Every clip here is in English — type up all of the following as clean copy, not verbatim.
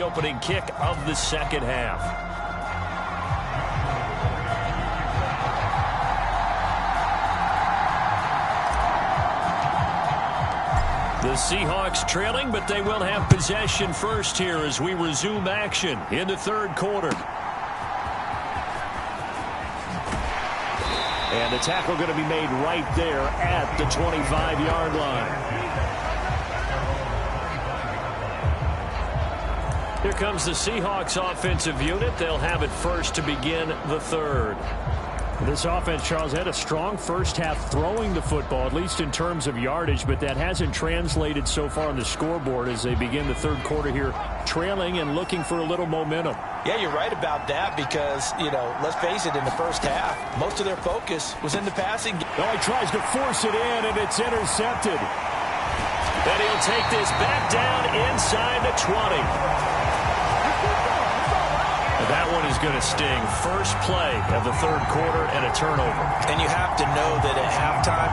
Opening kick of the second half. The Seahawks trailing, but they will have possession first here as we resume action in the third quarter. And the tackle going to be made right there at the 25-yard line. Here comes the Seahawks offensive unit. They'll have it first to begin the third. This offense, Charles, had a strong first half throwing the football, at least in terms of yardage, but that hasn't translated so far on the scoreboard as they begin the third quarter here, trailing and looking for a little momentum. Yeah, you're right about that because, let's face it, in the first half, most of their focus was in the passing game. Oh, he tries to force it in, and it's intercepted. Then he'll take this back down inside the 20. That one is going to sting. First play of the third quarter and a turnover. And you have to know that at halftime,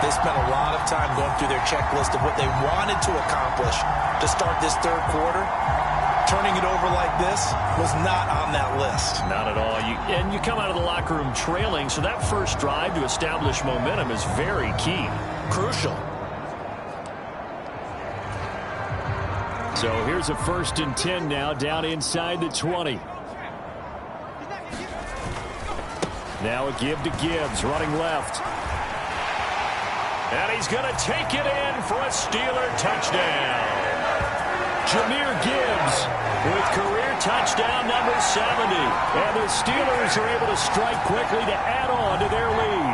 they spent a lot of time going through their checklist of what they wanted to accomplish to start this third quarter. Turning it over like this was not on that list. Not at all. And you come out of the locker room trailing, so that first drive to establish momentum is very key. Crucial. So here's a 1st and 10 now, down inside the 20. Now a give to Gibbs, running left. And he's going to take it in for a Steeler touchdown. Jahmyr Gibbs with career touchdown number 70. And the Steelers are able to strike quickly to add on to their lead.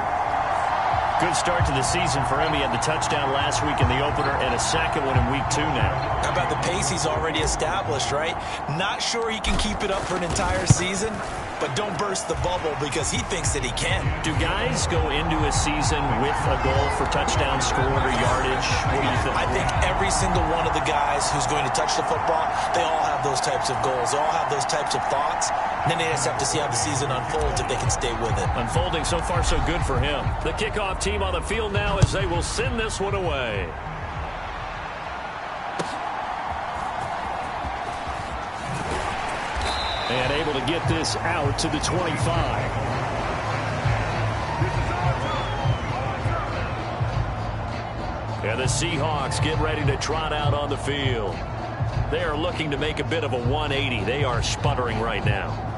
Good start to the season for him. He had the touchdown last week in the opener and a second one in week 2 now. How about the pace he's already established, right? Not sure he can keep it up for an entire season, but don't burst the bubble because he thinks that he can. Do guys go into a season with a goal for touchdown scored or yardage? What do you think? I think every single one of the guys who's going to touch the football, they all have those types of goals. They all have those types of thoughts. And then they just have to see how the season unfolds if they can stay with it. Unfolding so far so good for him. The kickoff team on the field now as they will send this one away. And able to get this out to the 25. And the Seahawks get ready to trot out on the field. They are looking to make a bit of a 180. They are sputtering right now.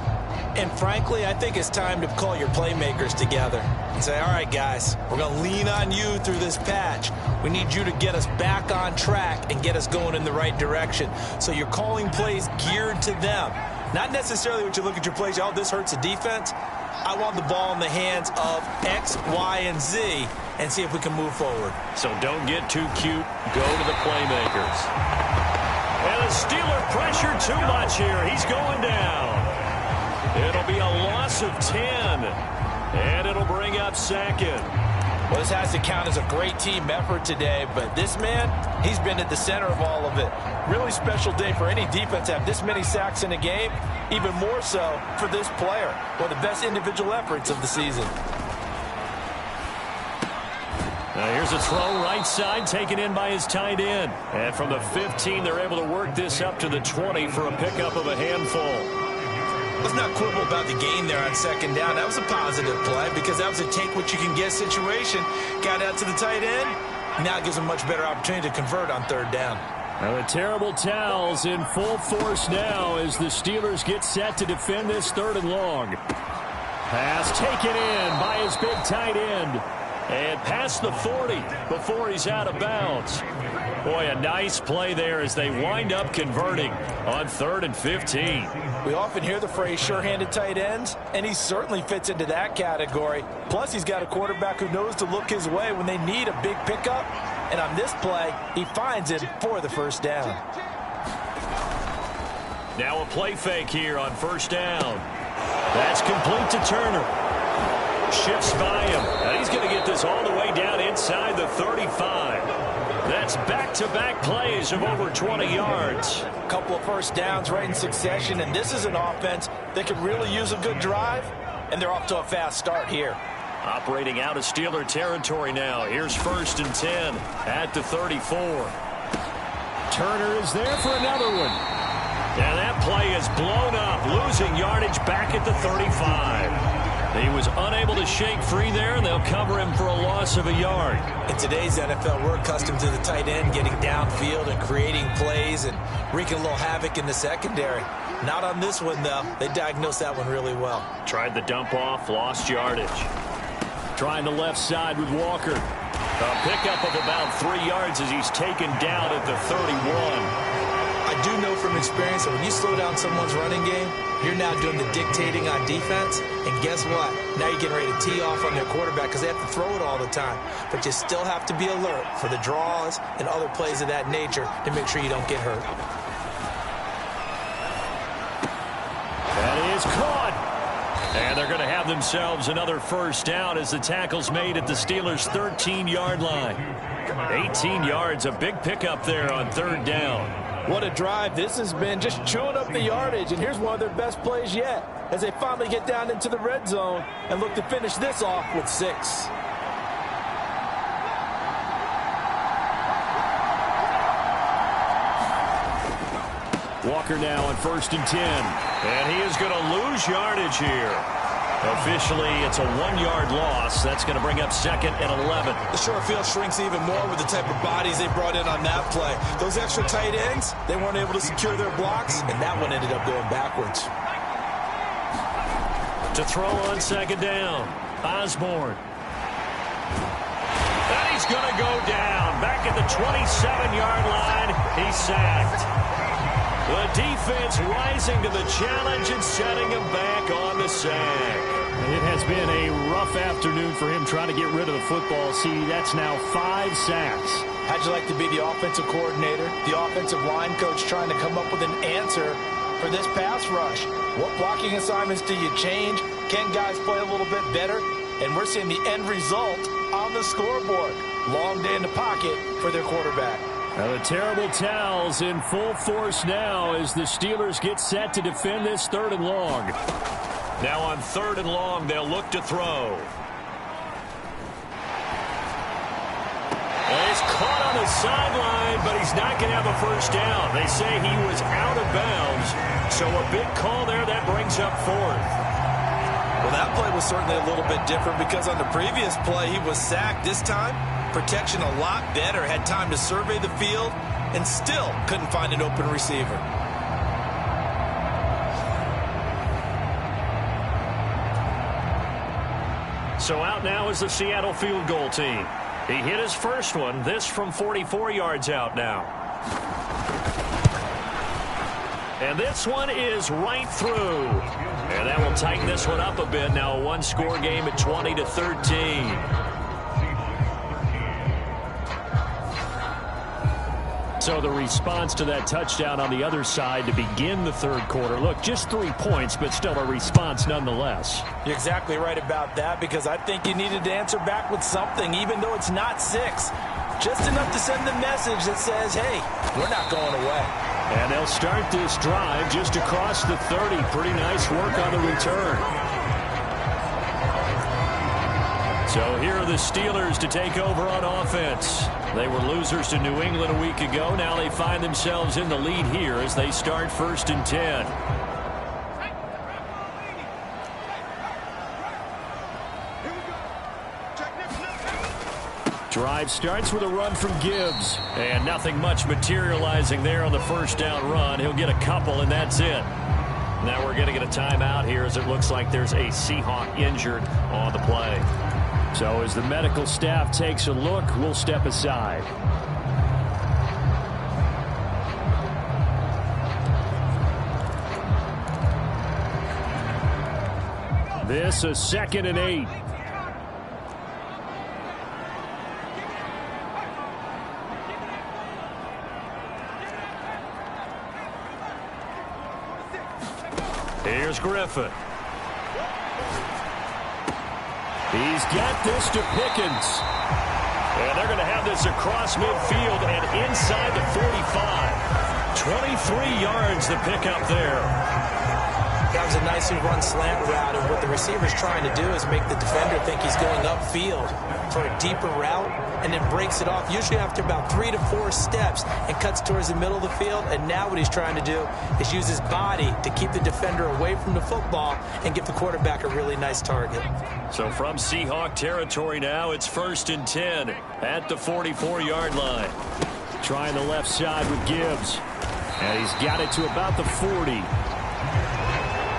And frankly, I think it's time to call your playmakers together and say, all right, guys, we're going to lean on you through this patch. We need you to get us back on track and get us going in the right direction. So you're calling plays geared to them. Not necessarily when you look at your plays, oh, this hurts the defense. I want the ball in the hands of X, Y, and Z and see if we can move forward. So don't get too cute. Go to the playmakers. And the Steeler pressure too much here. He's going down. It'll be a loss of 10. And it'll bring up second. Well, this has to count as a great team effort today, but this man, he's been at the center of all of it. Really special day for any defense to have this many sacks in a game, even more so for this player. One of the best individual efforts of the season. Now here's a throw right side taken in by his tight end. And from the 15, they're able to work this up to the 20 for a pickup of a handful. Let's not quibble about the gain there on second down. That was a positive play because that was a take-what-you-can-get situation. Got out to the tight end. Now it gives him a much better opportunity to convert on third down. Now the terrible towels in full force now as the Steelers get set to defend this 3rd and long. Pass taken in by his big tight end. And past the 40 before he's out of bounds. Boy, a nice play there as they wind up converting on 3rd and 15. We often hear the phrase sure-handed tight ends, and he certainly fits into that category. Plus, he's got a quarterback who knows to look his way when they need a big pickup. And on this play, he finds it for the first down. Now a play fake here on 1st down. That's complete to Turner. Shifts by him. And he's going to get this all the way down inside the 35. That's back-to-back plays of over 20 yards. A couple of first downs right in succession, and this is an offense that could really use a good drive, and they're off to a fast start here. Operating out of Steeler territory now. Here's 1st and 10 at the 34. Turner is there for another one. And that play is blown up, losing yardage back at the 35. He was unable to shake free there, and they'll cover him for a loss of a yard. In today's NFL, we're accustomed to the tight end getting downfield and creating plays and wreaking a little havoc in the secondary. Not on this one, though. They diagnosed that one really well. Tried the dump off, lost yardage. Trying the left side with Walker. A pickup of about 3 yards as he's taken down at the 31. I do know from experience that when you slow down someone's running game, you're now doing the dictating on defense. And guess what? Now you're getting ready to tee off on their quarterback because they have to throw it all the time. But you still have to be alert for the draws and other plays of that nature to make sure you don't get hurt. That is caught. And they're going to have themselves another first down as the tackle's made at the Steelers' 13-yard line. 18 yards, a big pickup there on 3rd down. What a drive this has been, just chewing up the yardage. And here's one of their best plays yet as they finally get down into the red zone and look to finish this off with 6. Walker now on 1st and 10. And he is going to lose yardage here. Officially, it's a 1-yard loss. That's going to bring up 2nd and 11. The short field shrinks even more with the type of bodies they brought in on that play. Those extra tight ends, they weren't able to secure their blocks, and that one ended up going backwards. To throw on 2nd down, Osborne. And he's going to go down. Back at the 27-yard line, he's sacked. The defense rising to the challenge and setting him back on the sack. It has been a rough afternoon for him trying to get rid of the football. See, that's now 5 sacks. How'd you like to be the offensive coordinator, the offensive line coach trying to come up with an answer for this pass rush? What blocking assignments do you change? Can guys play a little bit better? And we're seeing the end result on the scoreboard. Long day in the pocket for their quarterback. Now the terrible towels in full force now as the Steelers get set to defend this 3rd and long. Now on 3rd and long, they'll look to throw. Well, he's caught on the sideline, but he's not going to have a first down. They say he was out of bounds, so a big call there that brings up 4th. Well, that play was certainly a little bit different because on the previous play, he was sacked. This time, protection a lot better. Had time to survey the field and still couldn't find an open receiver. So out now is the Seattle field goal team. He hit his first one, this from 44 yards out now. And this one is right through. And that will tighten this one up a bit. Now a one-score game at 20-13. So the response to that touchdown on the other side to begin the 3rd quarter. Look, just 3 points, but still a response nonetheless. You're exactly right about that because I think you needed to answer back with something, even though it's not 6. Just enough to send the message that says, hey, we're not going away. And they'll start this drive just across the 30. Pretty nice work on the return. So here are the Steelers to take over on offense. They were losers to New England a week ago. Now they find themselves in the lead here as they start 1st and 10. Drive starts with a run from Gibbs. And nothing much materializing there on the first down run. He'll get a couple, and that's it. Now we're going to get a timeout here as it looks like there's a Seahawk injured on the play. So as the medical staff takes a look, we'll step aside. This is 2nd and 8. Here's Griffin. He's got this to Pickens. And they're going to have this across midfield and inside the 45. 23 yards the pickup there. That was a nicely run slant route, and what the receiver's trying to do is make the defender think he's going upfield for a deeper route, and then breaks it off, usually after about 3 to 4 steps, and cuts towards the middle of the field. And now what he's trying to do is use his body to keep the defender away from the football and give the quarterback a really nice target. So from Seahawk territory now, it's 1st and 10 at the 44-yard line. Trying the left side with Gibbs. And he's got it to about the 40.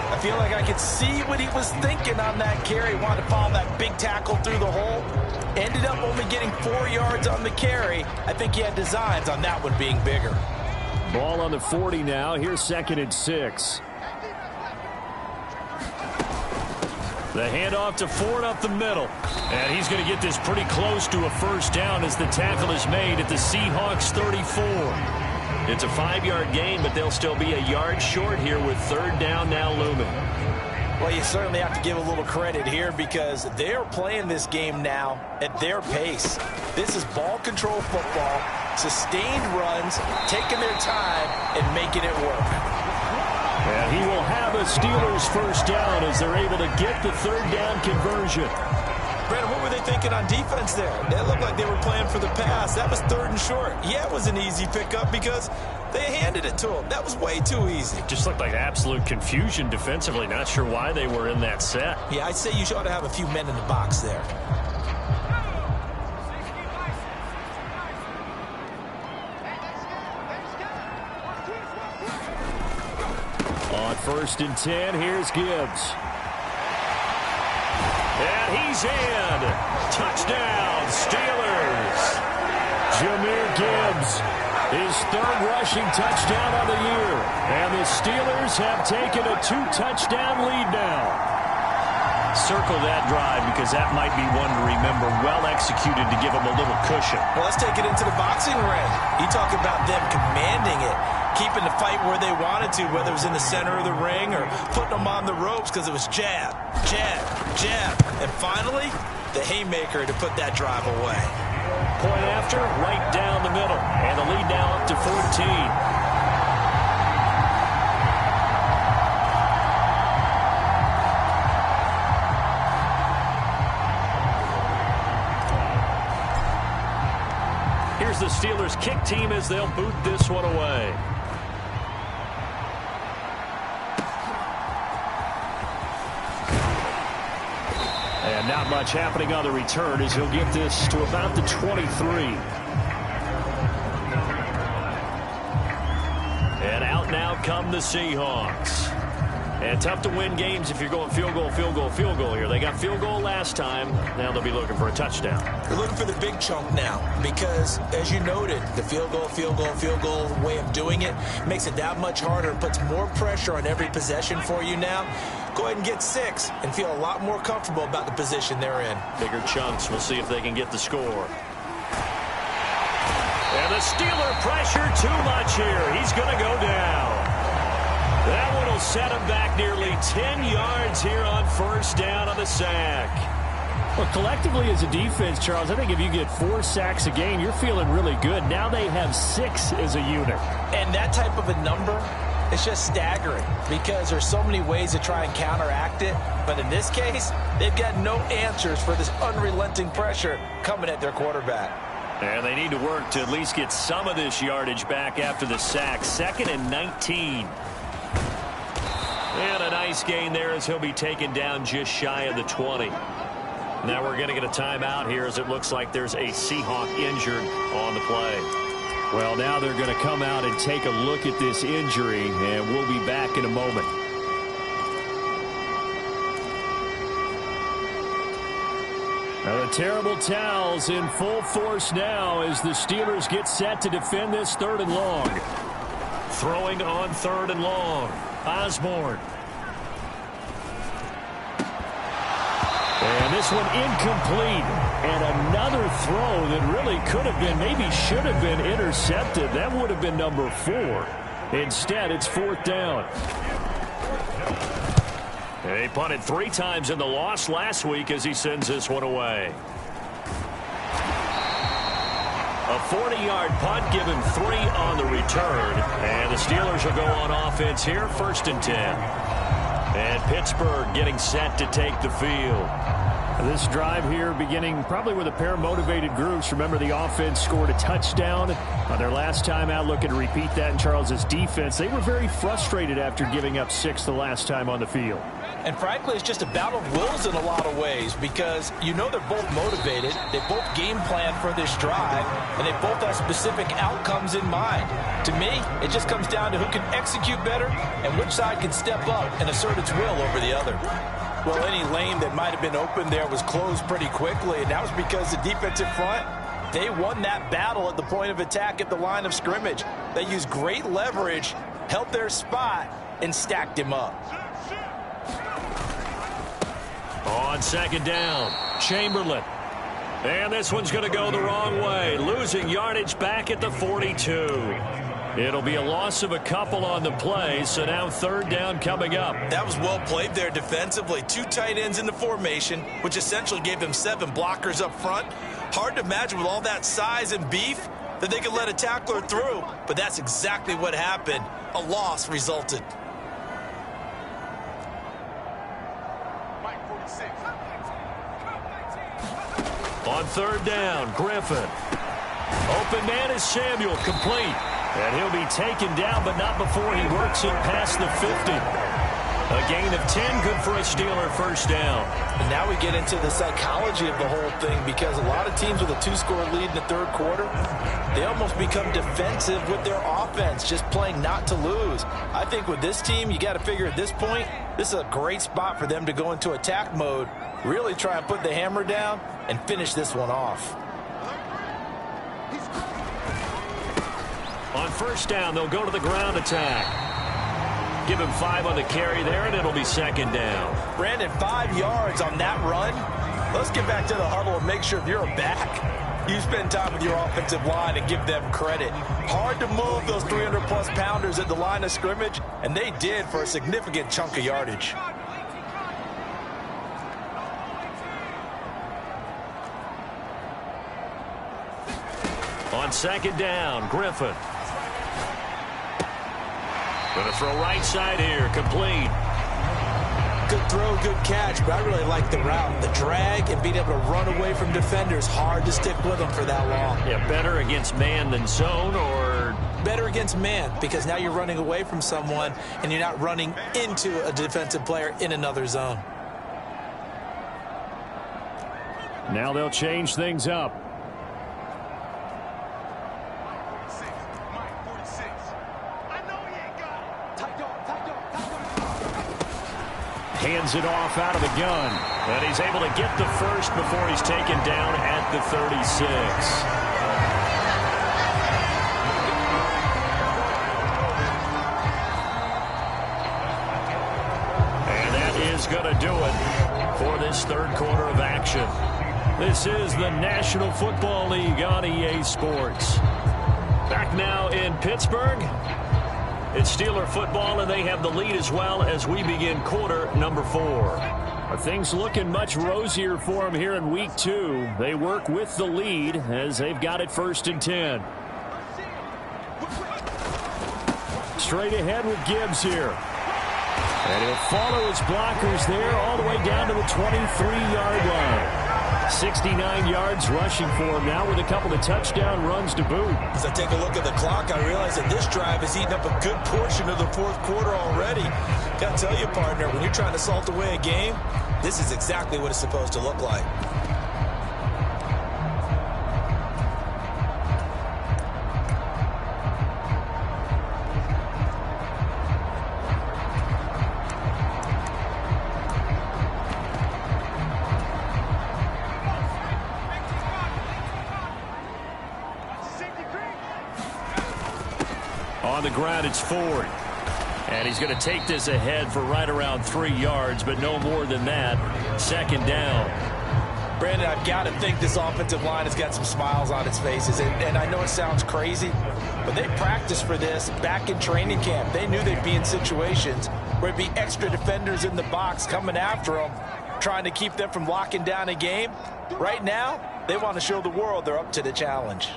I feel like I could see what he was thinking on that carry. Wanted to follow that big tackle through the hole. Ended up only getting 4 yards on the carry. I think he had designs on that one being bigger. Ball on the 40 now. Here's 2nd and 6. The handoff to Ford up the middle. And he's going to get this pretty close to a first down as the tackle is made at the Seahawks 34. It's a 5-yard gain, but they'll still be a yard short here with 3rd down now looming. Well, you certainly have to give a little credit here because they're playing this game now at their pace. This is ball control football, sustained runs, taking their time and making it work. And he will have a Steelers first down as they're able to get the 3rd down conversion. Brandon, what were they thinking on defense there? That looked like they were playing for the pass. That was 3rd and short. Yeah, it was an easy pickup because they handed it to him. That was way too easy. It just looked like absolute confusion defensively. Not sure why they were in that set. Yeah, I'd say you ought to have a few men in the box there. On 1st and 10, here's Gibbs. And he's in. Touchdown, Steelers. Jahmyr Gibbs, his 3rd rushing touchdown of the year. And the Steelers have taken a 2-touchdown lead now. Circle that drive because that might be one to remember. Well executed to give them a little cushion. Well, let's take it into the boxing ring. You talk about them commanding it, keeping the fight where they wanted to, whether it was in the center of the ring or putting them on the ropes because it was jab, jab, jab. And finally, the haymaker to put that drive away. Point after, right down the middle. And the lead now up to 14. Here's the Steelers kick team as they'll boot this one away. And not much happening on the return as he'll get this to about the 23. And out now come the Seahawks. And tough to win games if you're going field goal, field goal, field goal here. They got field goal last time. Now they'll be looking for a touchdown. They're looking for the big chunk now because, as you noted, the field goal way of doing it makes it that much harder and puts more pressure on every possession for you now. Go ahead and get 6 and feel a lot more comfortable about the position they're in. Bigger chunks. We'll see if they can get the score. And the Steeler pressure too much here. He's going to go down. That one will set him back nearly 10 yards here on 1st down on the sack. Well, collectively as a defense, Charles, I think if you get 4 sacks a game, you're feeling really good. Now they have 6 as a unit. And that type of a number, it's just staggering because there's so many ways to try and counteract it. But in this case, they've got no answers for this unrelenting pressure coming at their quarterback. And they need to work to at least get some of this yardage back after the sack. 2nd and 19. And a nice gain there as he'll be taken down just shy of the 20. Now we're going to get a timeout here as it looks like there's a Seahawk injured on the play. Well, now they're going to come out and take a look at this injury, and we'll be back in a moment. Now the terrible towels in full force now as the Steelers get set to defend this 3rd and long. Throwing on 3rd and long. Osborne. And this one incomplete. And another throw that really could have been, maybe should have been intercepted. That would have been number 4. Instead, it's 4th down. They punted 3 times in the loss last week as he sends this one away. A 40-yard punt, give him 3 on the return. And the Steelers will go on offense here, 1st and 10. And Pittsburgh getting set to take the field. This drive here beginning probably with a pair of motivated groups. Remember, the offense scored a touchdown on their last time out. Looking to repeat that in Charles' defense. They were very frustrated after giving up 6 the last time on the field. And frankly, it's just a battle of wills in a lot of ways because you know they're both motivated. They both game plan for this drive, and they both have specific outcomes in mind. To me, it just comes down to who can execute better and which side can step up and assert its will over the other. Well, any lane that might have been open there was closed pretty quickly, and that was because the defensive front, they won that battle at the point of attack at the line of scrimmage. They used great leverage, held their spot, and stacked him up. On second down, Chamberlain. And this one's going to go the wrong way, losing yardage back at the 42. It'll be a loss of a couple on the play, so now third down coming up. That was well played there defensively. 2 tight ends in the formation, which essentially gave them 7 blockers up front. Hard to imagine with all that size and beef that they could let a tackler through, but that's exactly what happened. A loss resulted. On third down, Griffin. Open man is Samuel, complete. And he'll be taken down, but not before he works it past the 50. A gain of 10, good for a Steeler first down. And now we get into the psychology of the whole thing because a lot of teams with a 2-score lead in the third quarter, they almost become defensive with their offense, just playing not to lose. I think with this team, you got to figure at this point, this is a great spot for them to go into attack mode, really try and put the hammer down and finish this one off. On first down, they'll go to the ground attack. Give him 5 on the carry there, and it'll be second down. Brandon, 5 yards on that run. Let's get back to the huddle and make sure if you're a back, you spend time with your offensive line and give them credit. Hard to move those 300-plus pounders at the line of scrimmage, and they did for a significant chunk of yardage. On second down, Griffin. Going to throw right side here, complete. Good throw, good catch, but I really like the route. The drag and being able to run away from defenders, hard to stick with them for that long. Yeah, better against man than zone, or? Better against man, because now you're running away from someone and you're not running into a defensive player in another zone. Now they'll change things up. Hands it off out of the gun. And he's able to get the first before he's taken down at the 36. And that is going to do it for this third quarter of action. This is the National Football League on EA Sports. Back now in Pittsburgh. It's Steeler football, and they have the lead as well as we begin quarter number 4. Are things looking much rosier for them here in week 2? They work with the lead as they've got it 1st and 10. Straight ahead with Gibbs here. And he'll follow his blockers there all the way down to the 23-yard line. 69 yards rushing for him now with a couple of touchdown runs to boot. As I take a look at the clock, I realize that this drive has eaten up a good portion of the fourth quarter already. Got to tell you, partner, when you're trying to salt away a game, this is exactly what it's supposed to look like. On the ground, it's Ford. And he's going to take this ahead for right around 3 yards, but no more than that. Second down. Brandon, I've got to think this offensive line has got some smiles on its faces. And I know it sounds crazy, but they practiced for this back in training camp. They knew they'd be in situations where it'd be extra defenders in the box coming after them, trying to keep them from locking down a game. Right now, they want to show the world they're up to the challenge.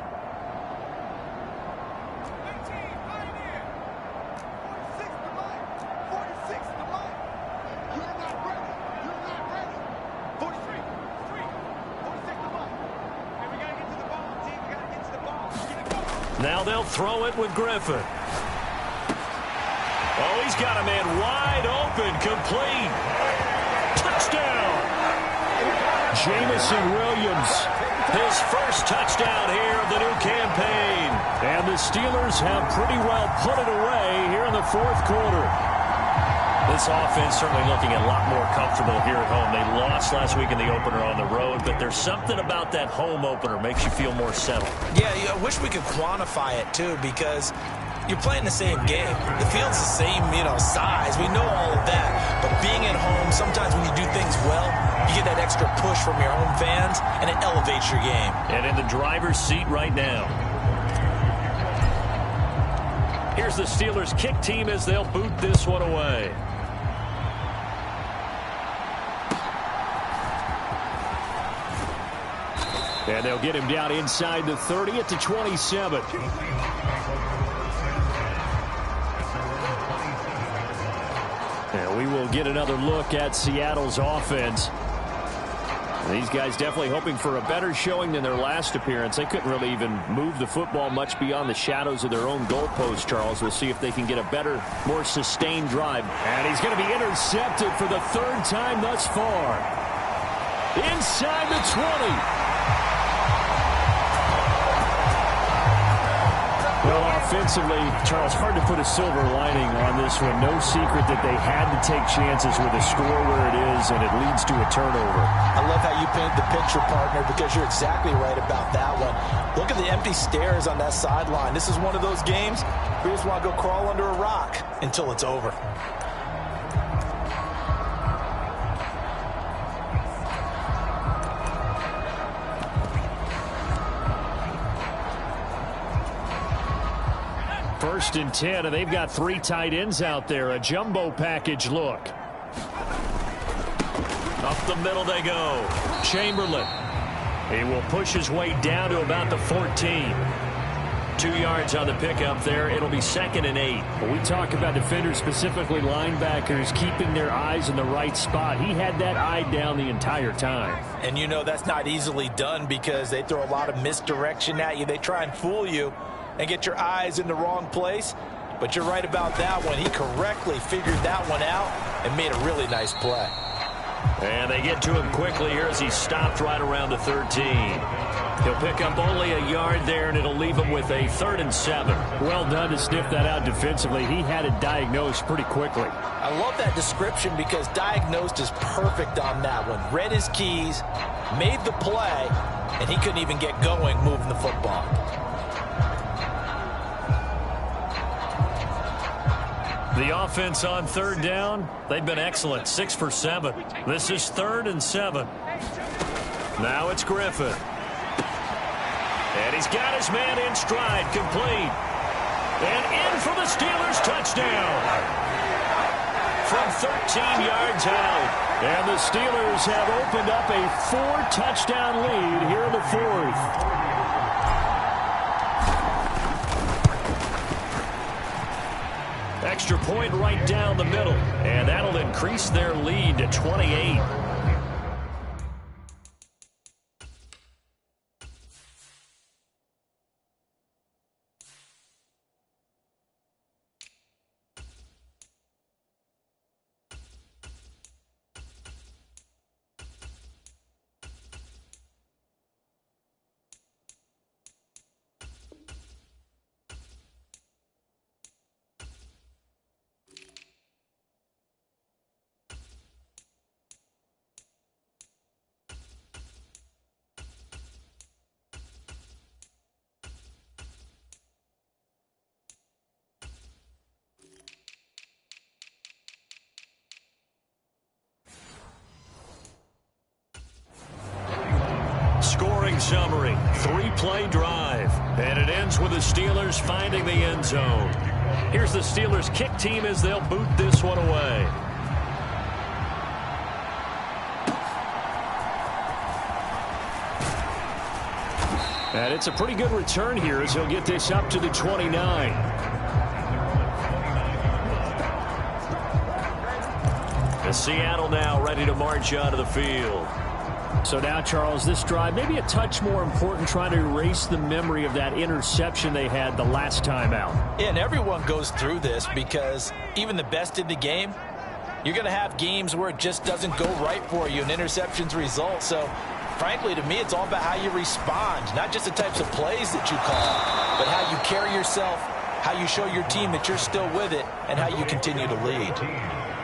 Now they'll throw it with Griffin. Oh, he's got a man wide open, complete. Touchdown. Jamison Williams, his first touchdown here of the new campaign. And the Steelers have pretty well put it away here in the fourth quarter. This offense certainly looking a lot more comfortable here at home. They lost last week in the opener on the road, but there's something about that home opener makes you feel more settled. Yeah, I wish we could quantify it, too, because you're playing the same game. The field's the same, size. We know all of that. But being at home, sometimes when you do things well, you get that extra push from your home fans, and it elevates your game. And in the driver's seat right now. Here's the Steelers kick team as they'll boot this one away. And they'll get him down inside the 30 at the 27. And we will get another look at Seattle's offense. These guys definitely hoping for a better showing than their last appearance. They couldn't really even move the football much beyond the shadows of their own goalpost, Charles. We'll see if they can get a better, more sustained drive. And he's going to be intercepted for the third time thus far. Inside the 20. Well, offensively, Charles, hard to put a silver lining on this one. No secret that they had to take chances with a score where it is, and it leads to a turnover. I love how you paint the picture, partner, because you're exactly right about that one. Look at the empty stares on that sideline. This is one of those games where you just want to go crawl under a rock until it's over. First and 10, and they've got 3 tight ends out there. A jumbo package look. Up the middle they go. Chamberlain. He will push his way down to about the 14. 2 yards on the pickup there. It'll be 2nd and 8. When we talk about defenders, specifically linebackers, keeping their eyes in the right spot, he had that eye down the entire time. And that's not easily done because they throw a lot of misdirection at you. They try and fool you and get your eyes in the wrong place. But you're right about that one. He correctly figured that one out and made a really nice play. And they get to him quickly here as he stopped right around the 13. He'll pick up only a yard there, and it'll leave him with a 3rd and 7. Well done to sniff that out defensively. He had it diagnosed pretty quickly. I love that description because diagnosed is perfect on that one. Read his keys, made the play, and he couldn't even get going moving the football. The offense on 3rd down, they've been excellent, 6 for 7. This is 3rd and 7. Now it's Griffin. And he's got his man in stride, complete. And in for the Steelers, touchdown. From 13 yards out. And the Steelers have opened up a 4-touchdown lead here in the 4th. Extra point right down the middle, and that'll increase their lead to 28. Scoring summary, 3-play drive. And it ends with the Steelers finding the end zone. Here's the Steelers kick team as they'll boot this one away. And it's a pretty good return here as he'll get this up to the 29. As Seattle now ready to march out of the field. So now, Charles, this drive maybe a touch more important, trying to erase the memory of that interception they had the last time out. Yeah, and everyone goes through this because even the best in the game, you're going to have games where it just doesn't go right for you and interceptions result. So, frankly, to me, it's all about how you respond, not just the types of plays that you call, but how you carry yourself, how you show your team that you're still with it, and how you continue to lead.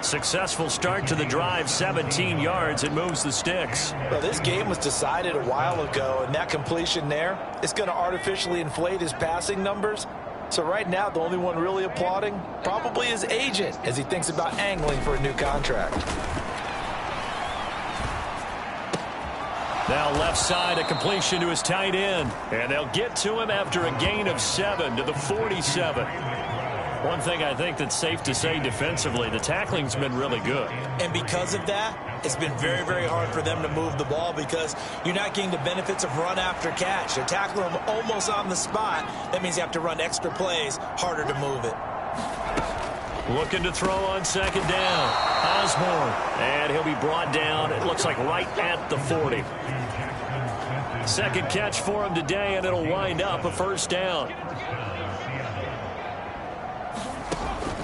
Successful start to the drive, 17 yards. It moves the sticks. Well, this game was decided a while ago, and that completion there is going to artificially inflate his passing numbers. So right now, the only one really applauding probably his agent as he thinks about angling for a new contract. Now left side, a completion to his tight end. And they'll get to him after a gain of 7 to the 47. One thing I think that's safe to say defensively, the tackling's been really good. And because of that, it's been very, very hard for them to move the ball because you're not getting the benefits of run after catch. They're tackling them almost on the spot. That means you have to run extra plays, harder to move it. Looking to throw on second down. Osborne. And he'll be brought down, it looks like right at the 40. Second catch for him today, and it'll wind up a first down.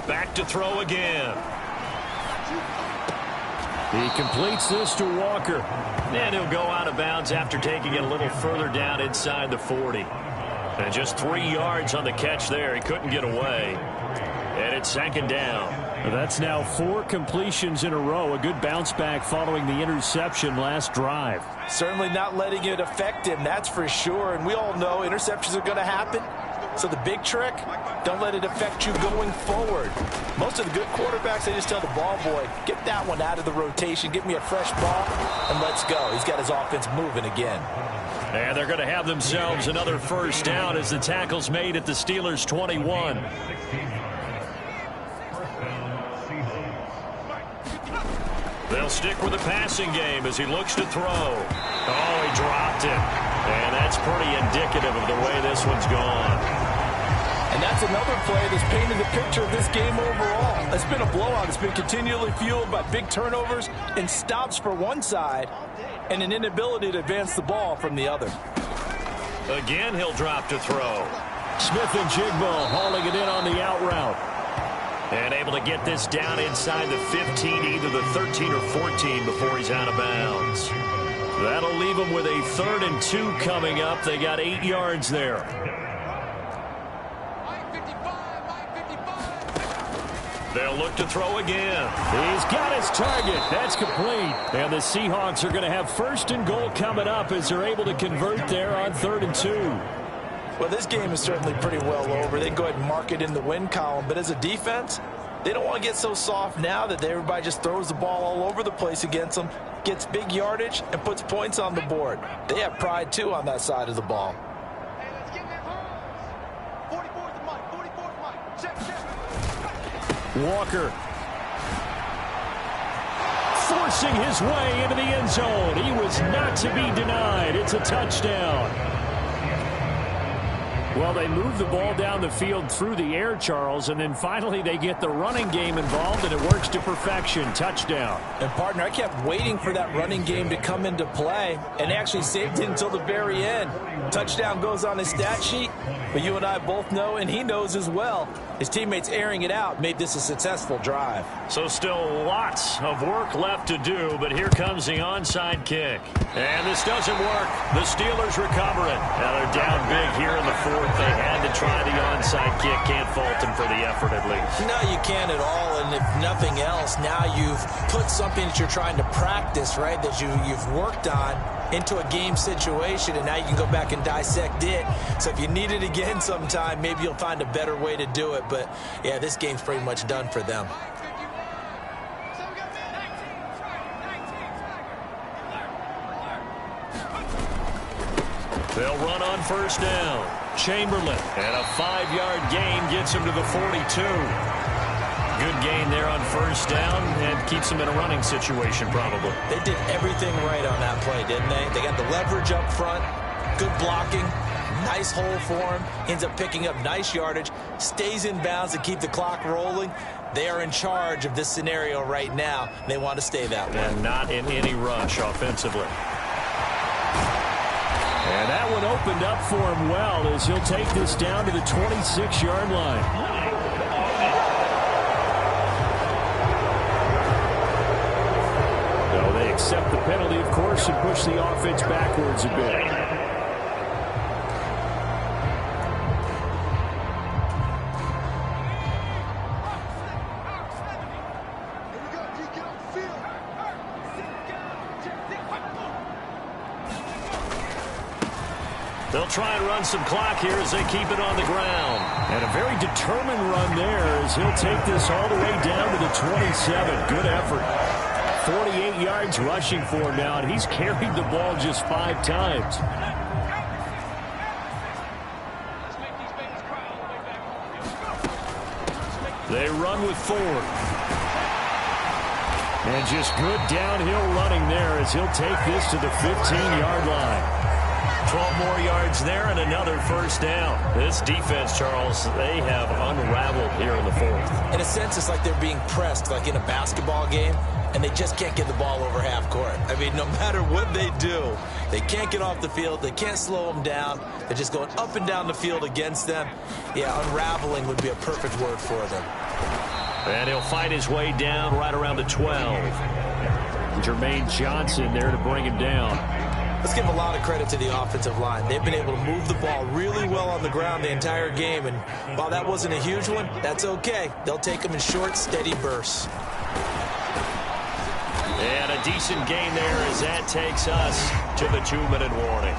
Back to throw again. He completes this to Walker. And he'll go out of bounds after taking it a little further down inside the 40. And just 3 yards on the catch there. He couldn't get away. And it's second down. That's now 4 completions in a row. A good bounce back following the interception last drive. Certainly not letting it affect him, that's for sure. And we all know interceptions are going to happen. So the big trick, don't let it affect you going forward. Most of the good quarterbacks, they just tell the ball boy, get that one out of the rotation, get me a fresh ball, and let's go. He's got his offense moving again. And they're going to have themselves another first down as the tackle's made at the Steelers' 21. They'll stick with the passing game as he looks to throw. Oh, he dropped it. And that's pretty indicative of the way this one's gone. And that's another play that's painted the picture of this game overall. It's been a blowout. It's been continually fueled by big turnovers and stops for one side and an inability to advance the ball from the other. Again, he'll drop to throw. Smith and Jigba hauling it in on the out route. And able to get this down inside the 15, either the 13 or 14 before he's out of bounds. That'll leave them with a 3rd and 2 coming up. They got 8 yards there. They'll look to throw again. He's got his target. That's complete. And the Seahawks are going to have 1st and goal coming up as they're able to convert there on 3rd and 2. Well, this game is certainly pretty well over. They can go ahead and mark it in the win column. But as a defense, they don't want to get so soft now that everybody just throws the ball all over the place against them, gets big yardage, and puts points on the board. They have pride, too, on that side of the ball. Walker forcing his way into the end zone. He was not to be denied. It's a touchdown. Well, they move the ball down the field through the air, Charles, and then finally they get the running game involved, and it works to perfection. Touchdown. And, partner, I kept waiting for that running game to come into play, and actually saved it until the very end. Touchdown goes on his stat sheet, but you and I both know, and he knows as well, his teammates airing it out made this a successful drive. So still lots of work left to do, but here comes the onside kick. And this doesn't work. The Steelers recover it. Now they're down big here in the 4th. They had to try the onside kick. Can't fault them for the effort at least. No, you can't at all. And if nothing else, now you've put something that you're trying to practice, right, that you've worked on into a game situation, and now you can go back and dissect it. So if you need it again sometime, maybe you'll find a better way to do it. But, yeah, this game's pretty much done for them. They'll run on first down. Chamberlain, and a 5-yard gain gets him to the 42. Good gain there on first down and keeps him in a running situation probably. They did everything right on that play, didn't they? They got the leverage up front, good blocking, nice hole for him, ends up picking up nice yardage, stays in bounds to keep the clock rolling. They are in charge of this scenario right now. They want to stay that way. And not in any rush offensively. And that one opened up for him well as he'll take this down to the 26-yard line. So they accept the penalty, of course, and push the offense backwards a bit. They'll try and run some clock here as they keep it on the ground. And a very determined run there as he'll take this all the way down to the 27. Good effort. 48 yards rushing for him now, and he's carried the ball just 5 times. They run with 4. And just good downhill running there as he'll take this to the 15-yard line. 12 more yards there and another first down. This defense, Charles, they have unraveled here in the 4th. In a sense, it's like they're being pressed, like in a basketball game, and they just can't get the ball over half court. I mean, no matter what they do, they can't get off the field. They can't slow them down. They're just going up and down the field against them. Yeah, unraveling would be a perfect word for them. And he'll fight his way down right around the 12. Jermaine Johnson there to bring him down. Let's give a lot of credit to the offensive line. They've been able to move the ball really well on the ground the entire game, and while that wasn't a huge one, that's okay. They'll take them in short, steady bursts. And a decent gain there as that takes us to the 2-minute warning.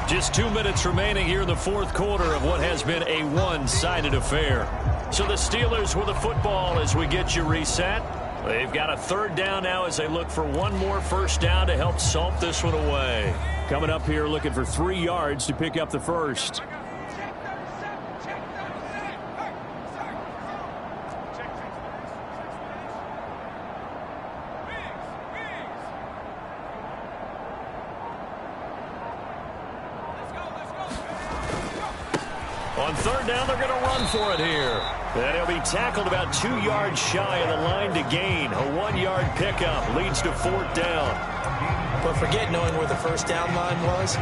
Just 2 minutes remaining here in the 4th quarter of what has been a one-sided affair. So the Steelers with the football as we get you reset. They've got a 3rd down now as they look for one more first down to help salt this one away. Coming up here looking for 3 yards to pick up the first. On 3rd down, they're going to run for it here. And he'll be tackled about 2 yards shy of the line to gain. A 1-yard pickup leads to 4th down. But forget knowing where the first down line was.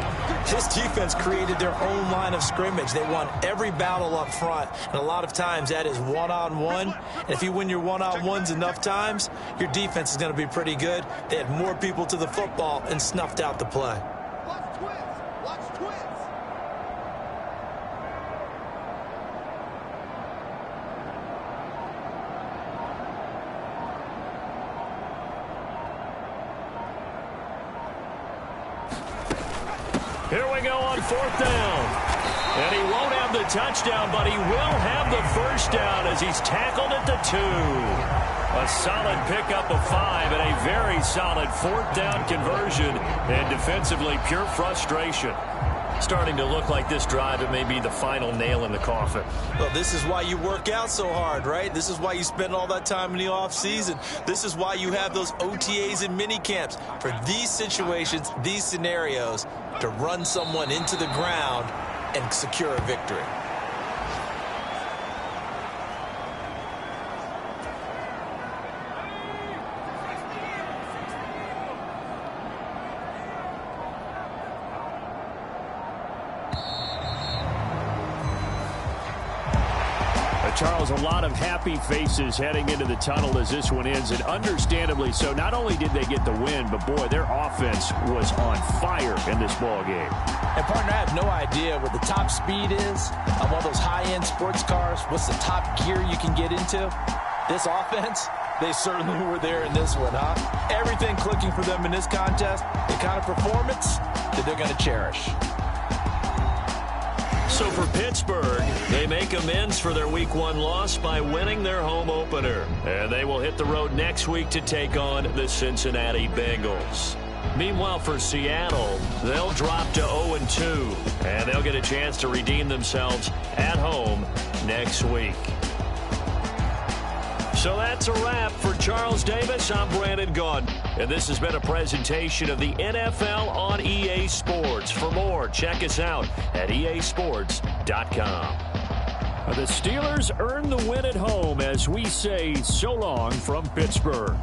This defense created their own line of scrimmage. They won every battle up front. And a lot of times that is one-on-one. And if you win your one-on-ones enough times, your defense is going to be pretty good. They had more people to the football and snuffed out the play. Here we go on 4th down. And he won't have the touchdown, but he will have the first down as he's tackled at the 2. A solid pickup of 5 and a very solid 4th down conversion. And defensively, pure frustration. Starting to look like this drive, it may be the final nail in the coffin. Well, this is why you work out so hard, right? This is why you spend all that time in the offseason. This is why you have those OTAs and mini camps. For these situations, these scenarios, to run someone into the ground and secure a victory. Charles, a lot of happy faces heading into the tunnel as this one ends, and understandably so. Not only did they get the win, but boy, their offense was on fire in this ball game. And partner, I have no idea what the top speed is on one of those high-end sports cars. What's the top gear you can get into? This offense, they certainly were there in this one, huh? Everything clicking for them in this contest, the kind of performance that they're going to cherish. So for Pittsburgh, they make amends for their Week 1 loss by winning their home opener. And they will hit the road next week to take on the Cincinnati Bengals. Meanwhile, for Seattle, they'll drop to 0-2, and they'll get a chance to redeem themselves at home next week. So that's a wrap. For Charles Davis, I'm Brandon Gaudin. And this has been a presentation of the NFL on EA Sports. For more, check us out at easports.com. The Steelers earn the win at home as we say so long from Pittsburgh.